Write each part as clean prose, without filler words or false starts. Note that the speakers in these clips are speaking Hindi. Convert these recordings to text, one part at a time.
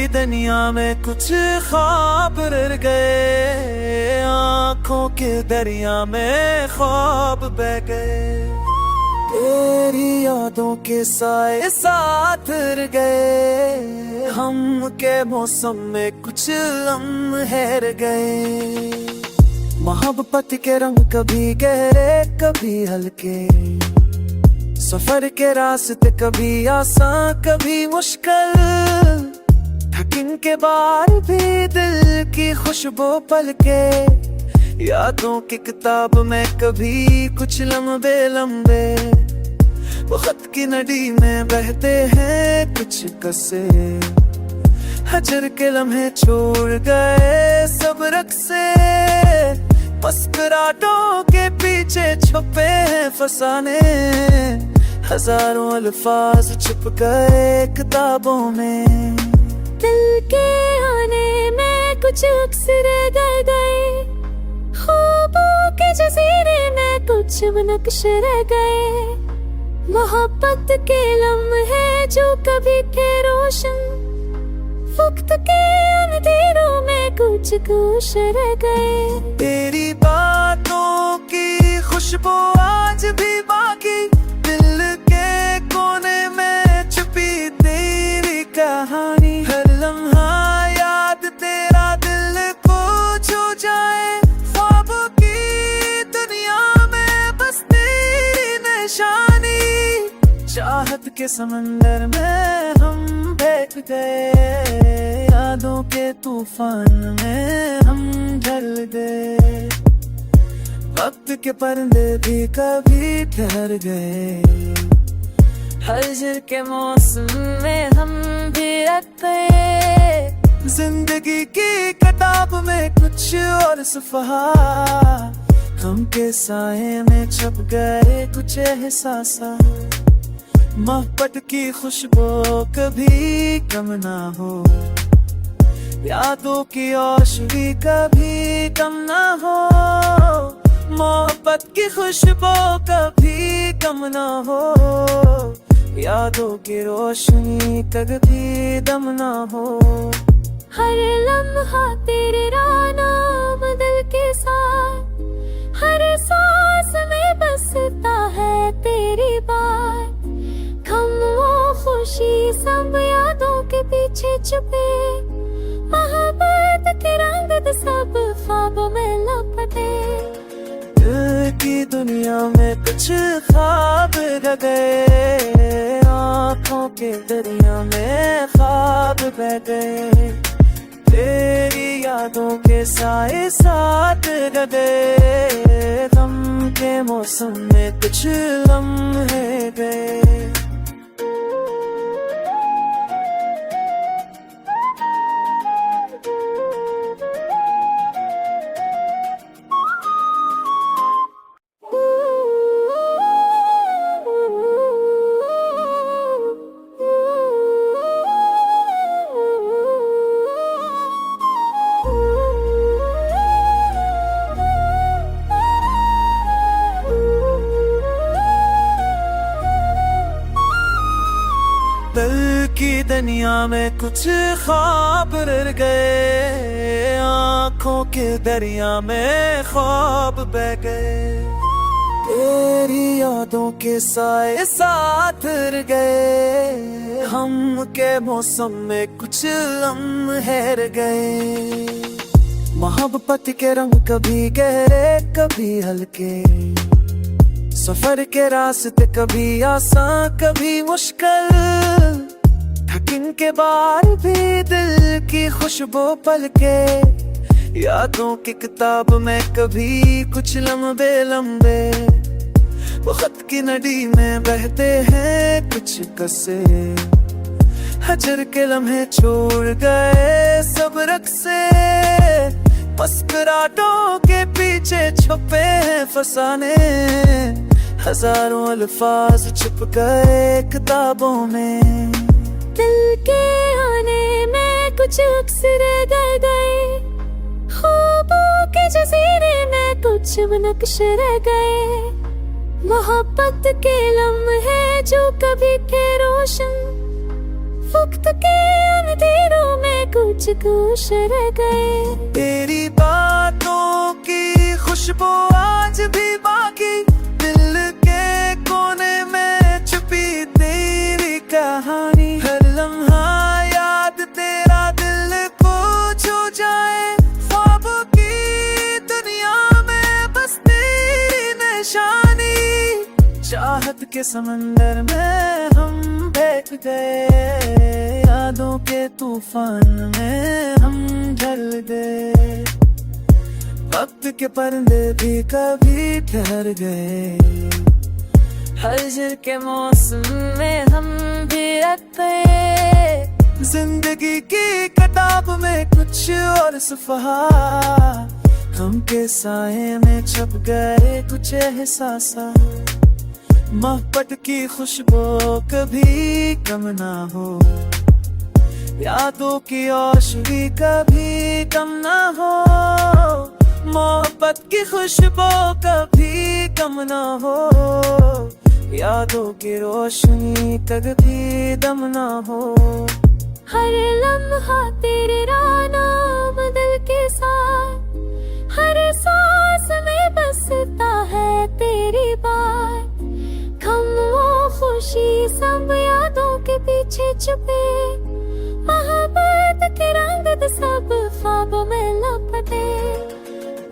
दुनिया में कुछ ख्वाब रह गए, आंखों के दरिया में ख्वाब बह गए। तेरी यादों के साए साथ रह गए, हम के मौसम में कुछ लम्हे रह गए। मोहब्बत के रंग कभी गहरे कभी हल्के, सफर के रास्ते कभी आसान कभी मुश्किल। थकिन के बाद भी दिल की खुशबू पलके, यादों की किताब में कभी कुछ लम्बे लम्बे। वो खत की नदी में बहते हैं कुछ कसे, हजर के लम्हे छोड़ गए सब रक्से। मुस्कुराहटों के पीछे छुपे हैं फसाने, हजारों अल्फाज छुप गए किताबों में। दिल के आने में कुछ अक्सर रह गए, ख्वाबों के जजीरे में कुछ नक्श रह गए। मोहब्बत के लम्हे जो कभी थे रोशन, वक्त के अंधेरों में कुछ गोश रह गए। तेरी बातों की खुशबू आज भी बाकी, दिल के कोने में छुपी तेरी कहानी। हर लम्हा याद तेरा दिल को छू जाए, ख्वाबों की दुनिया में बस तेरी निशानी। चाहत के समंदर में हम बैठ गए, यादों के तूफान में हम ढल गए। वक्त के पर्दे भी कभी ठहर गए, हजर के मौसम में हम भी रख गए। जिंदगी की किताब में कुछ और सफ़हा, हम के साए में छप गए कुछ एहसास। मोहब्बत की खुशबू कभी कम ना हो, यादों की रोशनी कभी कम ना हो। मोहब्बत की खुशबू कभी कम ना हो, यादों की रोशनी कभी दम ना हो। हर लम्हा तेरे राना बदल के साथ, हर सांस में बसता है तेरी बात। गम वो खुशी सब यादों के पीछे छुपे, मोहब्बत के रंग सब ख्वाब में लपटे। दिल की दुनिया में कुछ ख्वाब रह गए, आंखों के दरिया में ख्वाब बह गए। तेरी यादों के साए साथ रह गए, गम के मौसम में कुछ लम्हे गए। दिल की दुनिया में कुछ ख्वाब रह गए, आंखों के दरिया में ख्वाब बह गए। तेरी यादों के साए साथ रह गए, हम के मौसम में कुछ लम्हे रह गए। मोहब्बत के रंग कभी गहरे कभी हल्के, सफर के रास्ते कभी आसान कभी मुश्किल। थकिन के बाद भी दिल की खुशबू पलके, यादों की किताब में कभी कुछ लम्बे लम्बे। वो खत की नदी में बहते हैं कुछ कसे, हजर के लम्हे छोड़ गए सब रक्से। मुस्कुराहटों के पीछे छुपे हैं फसाने, हजारों अल्फाज छुप गए किताबों में। दिल के आने में कुछ अक्सर रह गए, ख्वाबों के जजीरे में कुछ नक्श रह गए। मोहब्बत के लम्हे जो कभी थे रोशन, वक्त के अंधेरों में कुछ कुछ रह गए। तेरी बातों की खुशबू आज भी बाकी, दिल के कोने में छुपी तेरी कहानी। हर लम्हा याद तेरा दिल को छू जाए, ख्वाबों की दुनिया में बस तेरी निशानी। चाहत के समंदर में हम बैठ गए, यादों के तूफान में हम ढल गए। वक्त के पर्दे भी कभी ठहर गए, हजर के मौसम में हम भी रख गए। जिंदगी की किताब में कुछ और सफ़हा, हम के साए में छप गए कुछ एहसास। मोहब्बत की खुशबू कभी कम ना हो, यादों की रोशनी कभी कम ना हो। मोहब्बत की खुशबू कभी कम ना हो, यादों की रोशनी कभी दम ना हो। हर लम्हा तेरे रानाम दिल के साथ, हर सांस में बसता है तेरी बात। गम वो खुशी सब यादों के पीछे छुपे, मोहब्बत के रंग सब ख्वाबों में लपटे।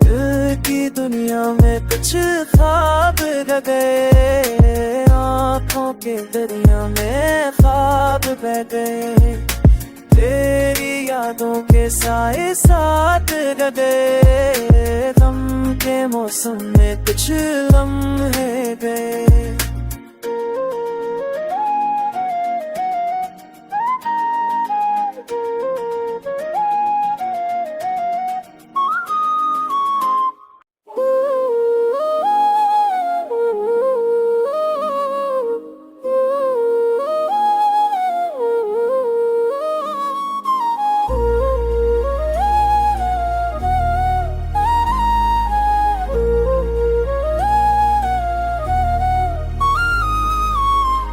दिल की दुनिया में कुछ ख्वाब रह गए, आँखों के दरिया में ख्वाब बह गए। तेरी यादों के साए साथ रह गए, गम के मौसम में कुछ लम्हे गए।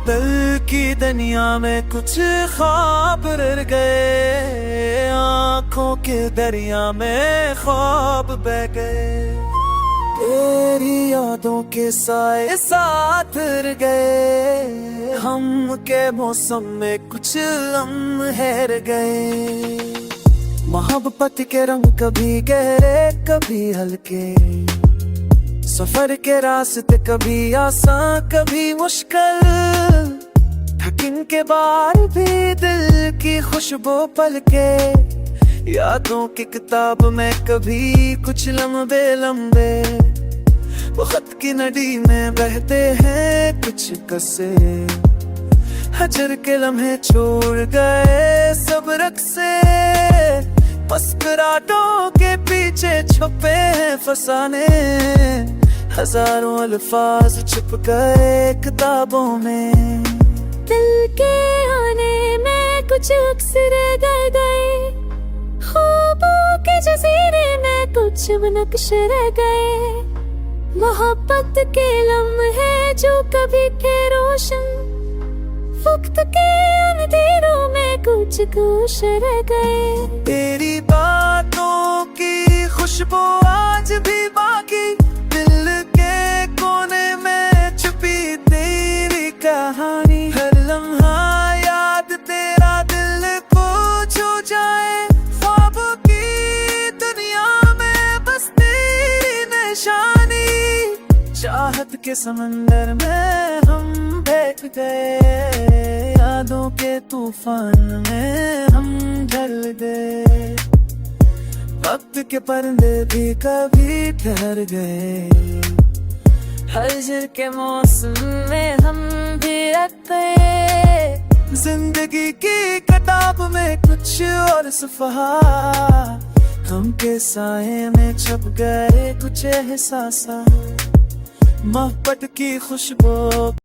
दिल की दुनिया में कुछ ख्वाब रह गए, आँखों के दरिया में ख्वाब बह गए। तेरी यादों के साए साथ रह गए, हम के मौसम में कुछ लम्हे रह गए। मोहब्बत के रंग कभी गहरे कभी हल्के, सफर के रास्ते कभी आसान कभी मुश्किल। थकिन के बाद भी दिल की खुशबू पलके, यादों की किताब में कभी कुछ लम्बे लम्बे। वो खत की नदी में बहते हैं कुछ कसे, हजर के लम्हे छोड़ गए सब रख से। मुस्कुराहटों के पीछे छुपे हैं फसाने, हजारों अल्फाज छुप गए किताबों में। दिल के आने में कुछ अक्सर रह गए, ख्वाबों के जजीरे में कुछ नक्श रह गए। मोहब्बत के लम्हे जो कभी थे रोशन, वक्त के अंधेरों में कुछ कुछ रह गए। तेरी बातों की खुशबू आज भी बाकी, दिल के कोने में छुपी तेरी कहानी। हर लम्हा याद तेरा दिल को छू जाए, ख्वाबों की दुनिया में बस तेरी निशानी। चाहत के समंदर में हम बैठ गए, यादों के तूफान में हम ढल गए। वक्त के पर्दे भी कभी ठहर गए, हजर के मौसम में हम भी रख गए। जिंदगी की किताब में कुछ और सफ़हा, हम के साए में छप गए कुछ एहसास। मोहब्बत की खुशबू